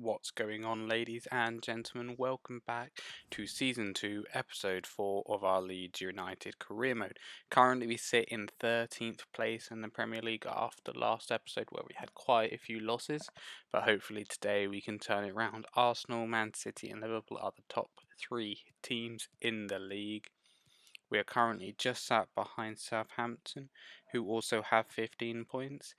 What's going on, ladies and gentlemen? Welcome back to Season 2, Episode 4 of our Leeds United career mode. Currently, we sit in 13th place in the Premier League after last episode where we had quite a few losses, but hopefully today we can turn it around. Arsenal, Man City and Liverpool are the top 3 teams in the league. We are currently just sat behind Southampton, who also have 15 points,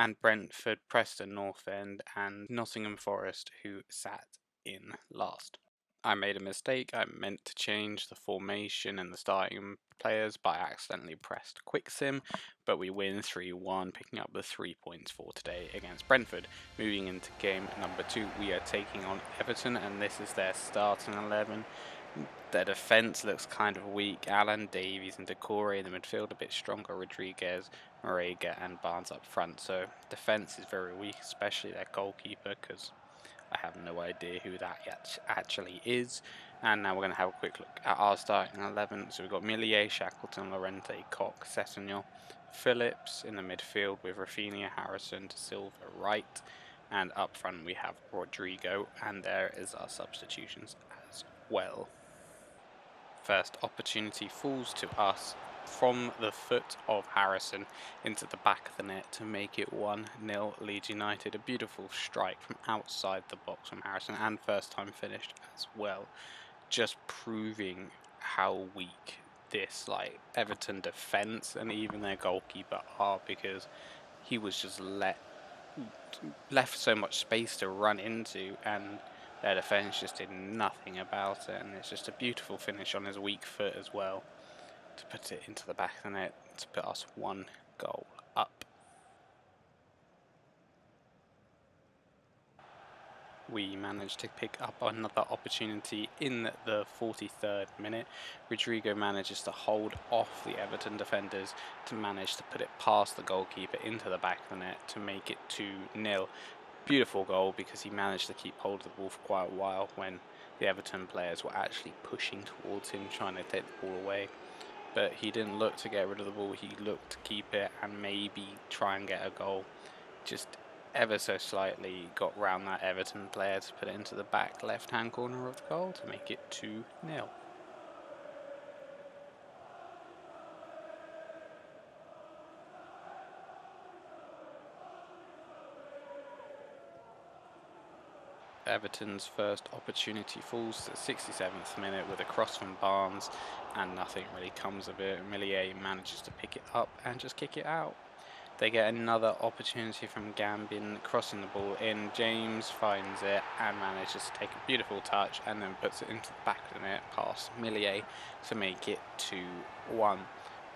and Brentford, Preston North End, and Nottingham Forest, who sat in last. I made a mistake. I meant to change the formation and the starting players, but I accidentally pressed Quick Sim, but we win 3-1, picking up the 3 points for today against Brentford. Moving into game number 2, we are taking on Everton, and this is their starting 11. Their defence looks kind of weak. Alan, Davies and Decore in the midfield a bit stronger. Rodriguez, Morega and Barnes up front. So defence is very weak, especially their goalkeeper, because I have no idea who that actually is. And now we're going to have a quick look at our starting 11. So we've got Millier, Shackleton, Lorente, Koch, Sessegnon, Phillips in the midfield with Rafinha, Harrison, De Silva right. And up front we have Rodrigo, and there is our substitutions as well. First opportunity falls to us from the foot of Harrison into the back of the net to make it 1-0 Leeds United. A beautiful strike from outside the box from Harrison, and first time finished as well. Just proving how weak this Everton defence and even their goalkeeper are, because he was just left so much space to run into, and their defence just did nothing about it. And it's just a beautiful finish on his weak foot as well to put it into the back of the net to put us 1 goal up. We managed to pick up another opportunity in the 43rd minute. Rodrigo manages to hold off the Everton defenders to manage to put it past the goalkeeper into the back of the net to make it 2-0. Beautiful goal, because he managed to keep hold of the ball for quite a while when the Everton players were actually pushing towards him, trying to take the ball away. But he didn't look to get rid of the ball, he looked to keep it and maybe try and get a goal. Just ever so slightly got round that Everton player to put it into the back left-hand corner of the goal to make it 2-0. Everton's first opportunity falls to the 67th minute with a cross from Barnes, and nothing really comes of it. Millier manages to pick it up and just kick it out. They get another opportunity from Gambin, crossing the ball in. James finds it and manages to take a beautiful touch and then puts it into the back of the net past Millier to make it 2-1.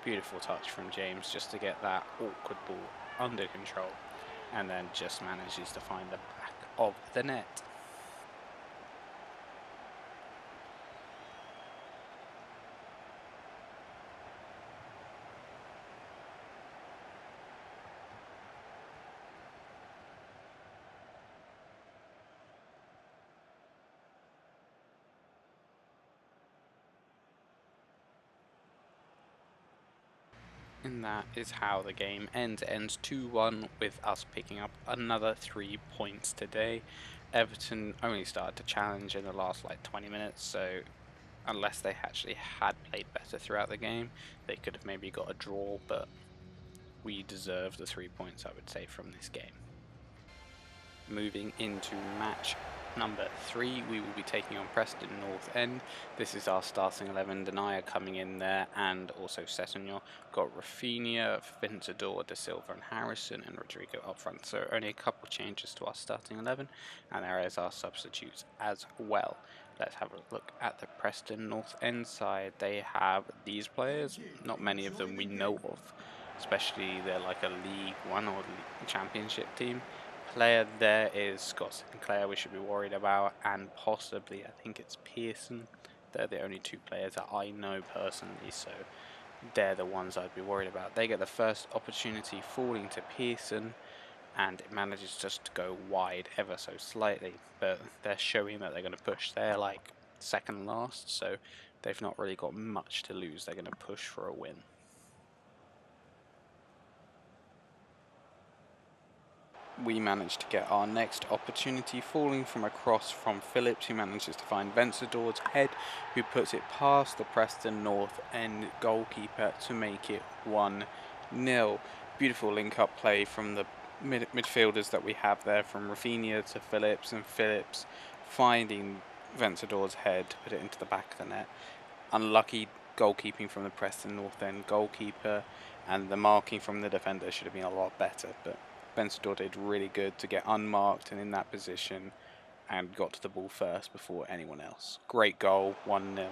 Beautiful touch from James just to get that awkward ball under control, and then just manages to find the back of the net. And that is how the game ends. It ends 2-1 with us picking up another 3 points today. Everton only started to challenge in the last 20 minutes, so unless they actually had played better throughout the game, they could have maybe got a draw, but we deserve the 3 points, I would say, from this game. Moving into match number 3, we will be taking on Preston North End. This is our starting 11. Denier coming in there, and also Sessegnon. Got Rafinha, Ventador, De Silva and Harrison, and Rodrigo up front. So only a couple changes to our starting 11, and there is our substitutes as well. Let's have a look at the Preston North End side. They have these players, not many of them we know of, especially they're like a League One or Championship team. Player there is Scott Sinclair we should be worried about, and possibly I think it's Pearson. They're the only 2 players that I know personally, so they're the ones I'd be worried about. They get the first opportunity falling to Pearson, and it manages just to go wide ever so slightly, but they're showing that they're going to push. They're second last, so they've not really got much to lose. They're going to push for a win. we managed to get our next opportunity, falling from a cross from Phillips, who manages to find Vencedor's head, who puts it past the Preston North End goalkeeper to make it 1-0. Beautiful link-up play from the midfielders that we have there, from Rafinha to Phillips, and Phillips finding Vencedor's head to put it into the back of the net. Unlucky goalkeeping from the Preston North End goalkeeper, and the marking from the defender should have been a lot better, but Vencedor did really good to get unmarked and in that position and got to the ball first before anyone else. Great goal, 1-0.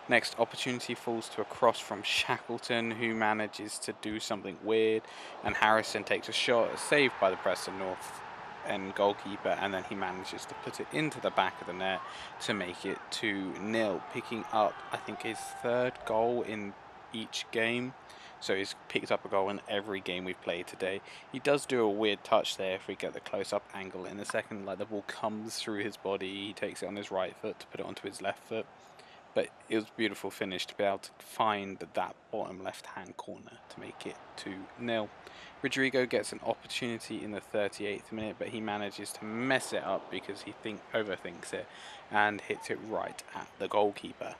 Next opportunity falls to a cross from Shackleton, who manages to do something weird, and Harrison takes a shot, saved by the Preston North End goalkeeper, and then he manages to put it into the back of the net to make it 2-0, picking up, I think, his third goal in each game. So he's picked up a goal in every game we've played today. He does do a weird touch there if we get the close-up angle in a second, like the ball comes through his body, he takes it on his right foot to put it onto his left foot. But it was a beautiful finish to be able to find that bottom left-hand corner to make it 2-0. Rodrigo gets an opportunity in the 38th minute, but he manages to mess it up because he overthinks it and hits it right at the goalkeeper.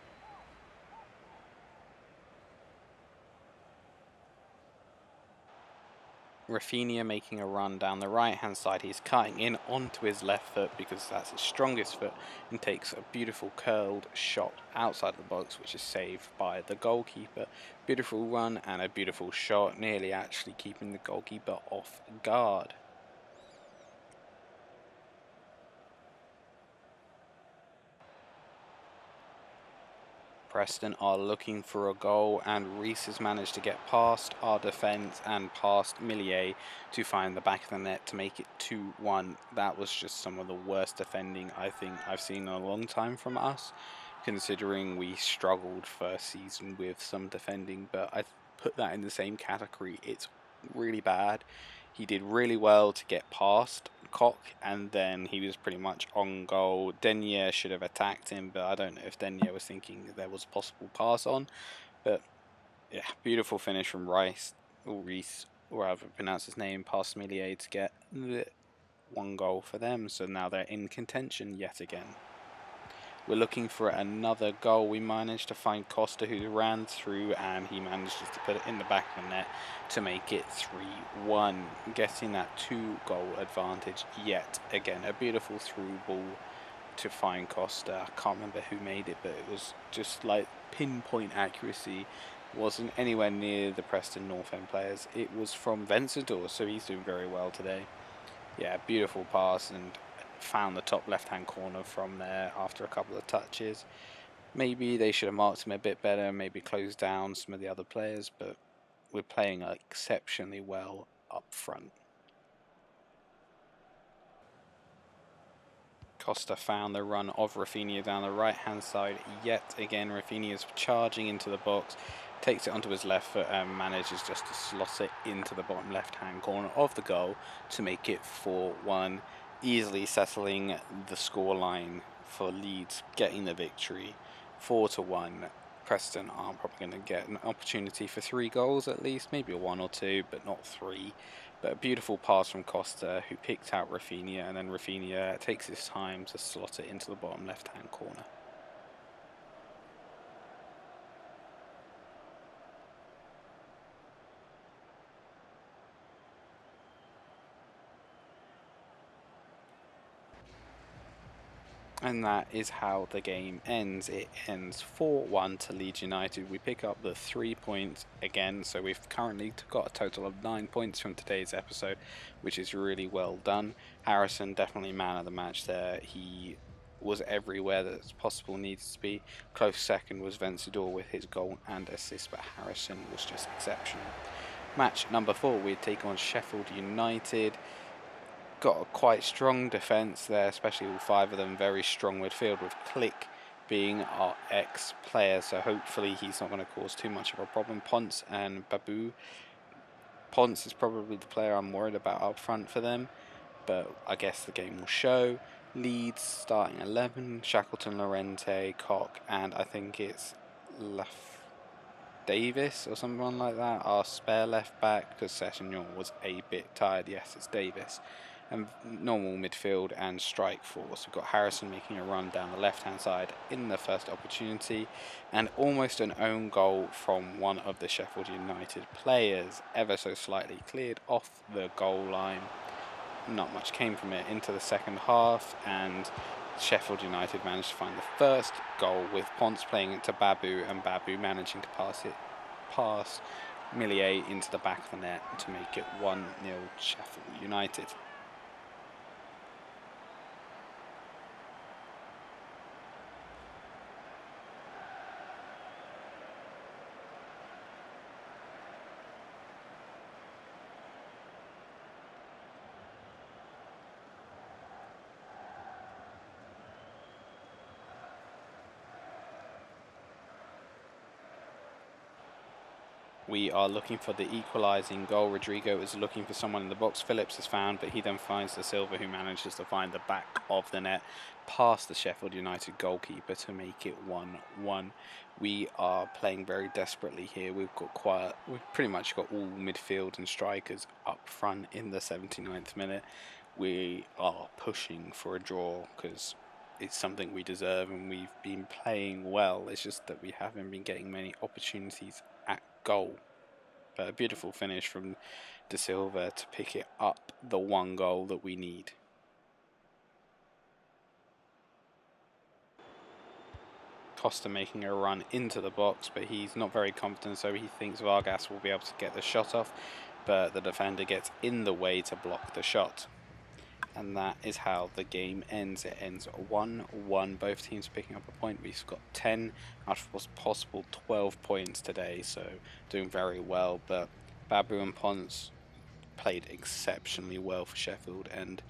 Rafinha making a run down the right hand side. He's cutting in onto his left foot because that's his strongest foot, and takes a beautiful curled shot outside the box, which is saved by the goalkeeper. Beautiful run and a beautiful shot, nearly actually keeping the goalkeeper off guard. Preston are looking for a goal, and Reese has managed to get past our defence and past Millier to find the back of the net to make it 2-1. That was just some of the worst defending I think I've seen in a long time from us, considering we struggled first season with some defending, but I put that in the same category. It's really bad. He did really well to get past Koch, and then he was pretty much on goal. Denier should have attacked him, but I don't know if Denier was thinking there was a possible pass on. But yeah, beautiful finish from Reese, or however you pronounce his name, past Millier to get the 1 goal for them. So now they're in contention yet again. We're looking for another goal. We managed to find Costa, who ran through, and he manages to put it in the back of the net to make it 3-1, getting that 2-goal advantage yet again. A beautiful through ball to find Costa. I can't remember who made it, but it was just like pinpoint accuracy. Wasn't anywhere near the Preston North End players. It was from Vencedor, so he's doing very well today. Yeah, beautiful pass, and found the top left-hand corner from there after a couple of touches. Maybe they should have marked him a bit better, maybe closed down some of the other players, but we're playing exceptionally well up front. Costa found the run of Rafinha down the right-hand side. Yet again, Rafinha is charging into the box, takes it onto his left foot and manages just to slot it into the bottom left-hand corner of the goal to make it 4-1, easily settling the scoreline for Leeds, getting the victory 4-1. Preston are probably going to get an opportunity for 3 goals at least, maybe a 1 or 2, but not 3. But a beautiful pass from Costa, who picked out Rafinha, and then Rafinha takes his time to slot it into the bottom left-hand corner. And that is how the game ends. It ends 4-1 to Leeds United. We pick up the 3 points again, so we've currently got a total of 9 points from today's episode, which is really well done. Harrison, definitely man of the match there. He was everywhere that's possible needed to be. Close second was Vencedor with his goal and assist, but Harrison was just exceptional. Match number 4, we take on Sheffield United. Got a quite strong defence there, especially all 5 of them. Very strong midfield, with Click being our ex-player, so hopefully he's not going to cause too much of a problem. Ponce and Babu. Ponce is probably the player I'm worried about up front for them, but I guess the game will show. Leeds starting 11, Shackleton, Llorente, Koch, and I think it's Davis or someone like that, our spare left back, because Sessignon was a bit tired. Yes, it's Davis. and normal midfield and strike force. We've got Harrison making a run down the left-hand side in the first opportunity, and almost an own goal from one of the Sheffield United players, ever so slightly cleared off the goal line. Not much came from it into the second half, and Sheffield United managed to find the first goal with Ponce playing it to Babu, and Babu managing to pass it past Millier into the back of the net to make it 1-0 Sheffield United. We are looking for the equalising goal. Rodrigo is looking for someone in the box. Phillips is found, but he then finds the Silva, who manages to find the back of the net past the Sheffield United goalkeeper to make it 1-1. We are playing very desperately here. We've pretty much got all midfield and strikers up front in the 79th minute. We are pushing for a draw because it's something we deserve, and we've been playing well. It's just that we haven't been getting many opportunities at goal. But a beautiful finish from De Silva to pick it up the one goal that we need. Costa making a run into the box, but he's not very confident, so he thinks Vargas will be able to get the shot off, but the defender gets in the way to block the shot. And that is how the game ends. It ends 1-1. Both teams picking up a point. We've got 10 out of possible 12 points today, so doing very well. But Babu and Ponce played exceptionally well for Sheffield, and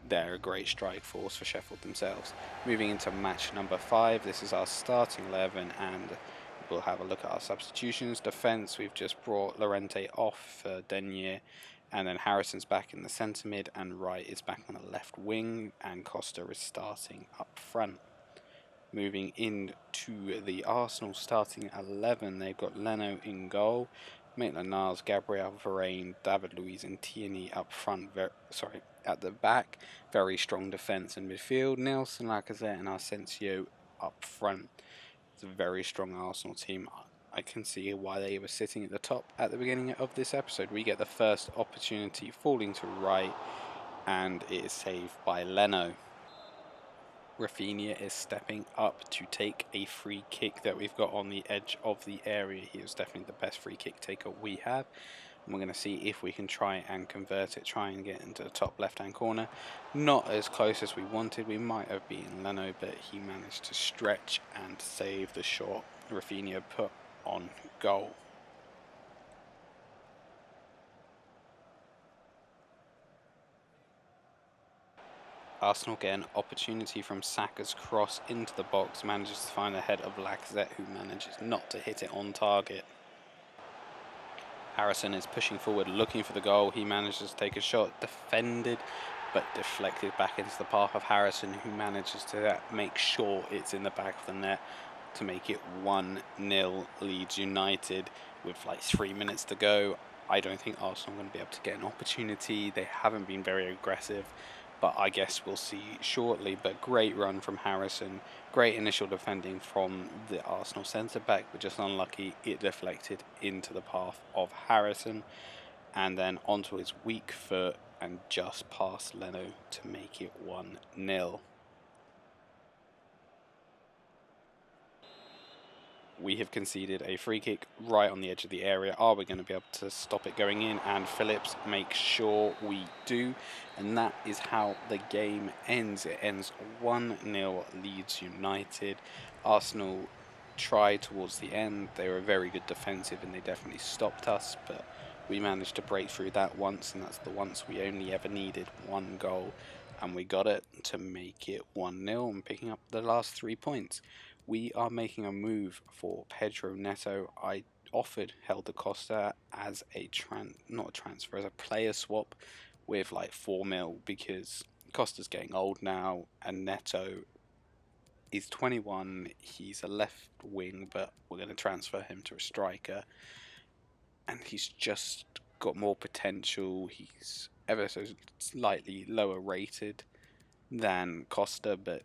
they're a great strike force for Sheffield themselves. Moving into match number 5, this is our starting 11, and we'll have a look at our substitutions. Defence, we've just brought Lorente off for Denier, and then Harrison's back in the centre mid, and Wright is back on the left wing, and Costa is starting up front. Moving into the Arsenal starting 11, they've got Leno in goal, Maitland-Niles, Gabriel Varane, David Luiz and Tierney up front, at the back. Very strong defence in midfield, Nelson, Lacazette and Asensio up front. It's a very strong Arsenal team. I can see why they were sitting at the top at the beginning of this episode. We get the first opportunity falling to right, and it is saved by Leno. Rafinha is stepping up to take a free kick that we've got on the edge of the area. He is definitely the best free kick taker we have. And we're going to see if we can try and convert it, try and get into the top left-hand corner. Not as close as we wanted. We might have beaten Leno, but he managed to stretch and save the shot Rafinha put on goal. Arsenal get an opportunity from Saka's cross into the box, manages to find the head of Lacazette, who manages not to hit it on target. Harrison is pushing forward, looking for the goal. He manages to take a shot, defended, but deflected back into the path of Harrison, who manages to make sure it's in the back of the net to make it 1-0 Leeds United with like 3 minutes to go. I don't think Arsenal are going to be able to get an opportunity. They haven't been very aggressive, but I guess we'll see shortly. But great run from Harrison, great initial defending from the Arsenal centre-back, but just unlucky it deflected into the path of Harrison, and then onto his weak foot and just past Leno to make it 1-0. We have conceded a free kick right on the edge of the area. Are we going to be able to stop it going in? And Phillips makes sure we do. And that is how the game ends. It ends 1-0 Leeds United. Arsenal tried towards the end. They were very good defensive and they definitely stopped us. But we managed to break through that once, and that's the once we only ever needed one goal. And we got it to make it 1-0 and picking up the last 3 points. We are making a move for Pedro Neto. I offered Helder Costa as a as a player swap with like 4 mil, because Costa's getting old now and Neto is 21. He's a left wing, but we're going to transfer him to a striker, and he's just got more potential. He's ever so slightly lower rated than Costa, but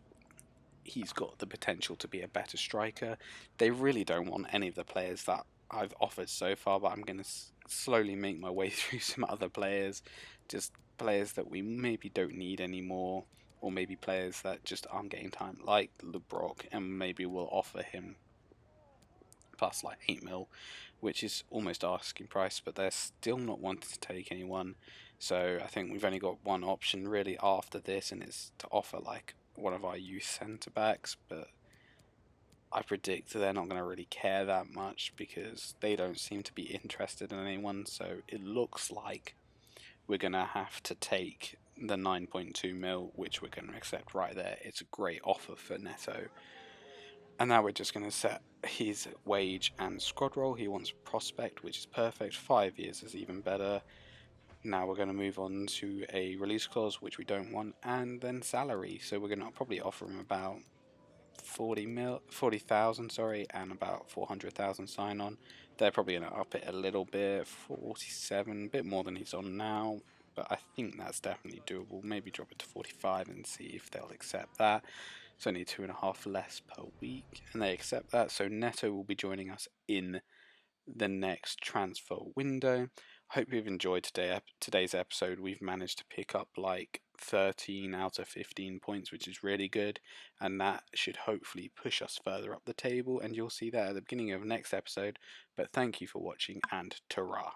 he's got the potential to be a better striker. They really don't want any of the players that I've offered so far, but I'm going to slowly make my way through some other players, just players that we maybe don't need anymore, or maybe players that just aren't getting time, like LeBrock, and maybe we'll offer him plus like 8 mil, which is almost asking price, but they're still not wanting to take anyone. So I think we've only got one option really after this, and it's to offer like one of our youth centre backs, but I predict they're not going to really care that much because they don't seem to be interested in anyone. So it looks like we're going to have to take the 9.2 mil, which we're going to accept right there. It's a great offer for Neto. And now we're just going to set his wage and squad role. He wants prospect, which is perfect. 5 years is even better. Now we're going to move on to a release clause, which we don't want, and then salary. So we're going to probably offer him about 40,000, sorry, and about 400,000 sign on. They're probably going to up it a little bit, 47, a bit more than he's on now, but I think that's definitely doable. Maybe drop it to 45 and see if they'll accept that. It's only 2.5 less per week, and they accept that. So Neto will be joining us in the next transfer window. Hope you've enjoyed today's episode. We've managed to pick up like 13 out of 15 points, which is really good, and that should hopefully push us further up the table, and you'll see that at the beginning of the next episode. But thank you for watching, and ta-ra.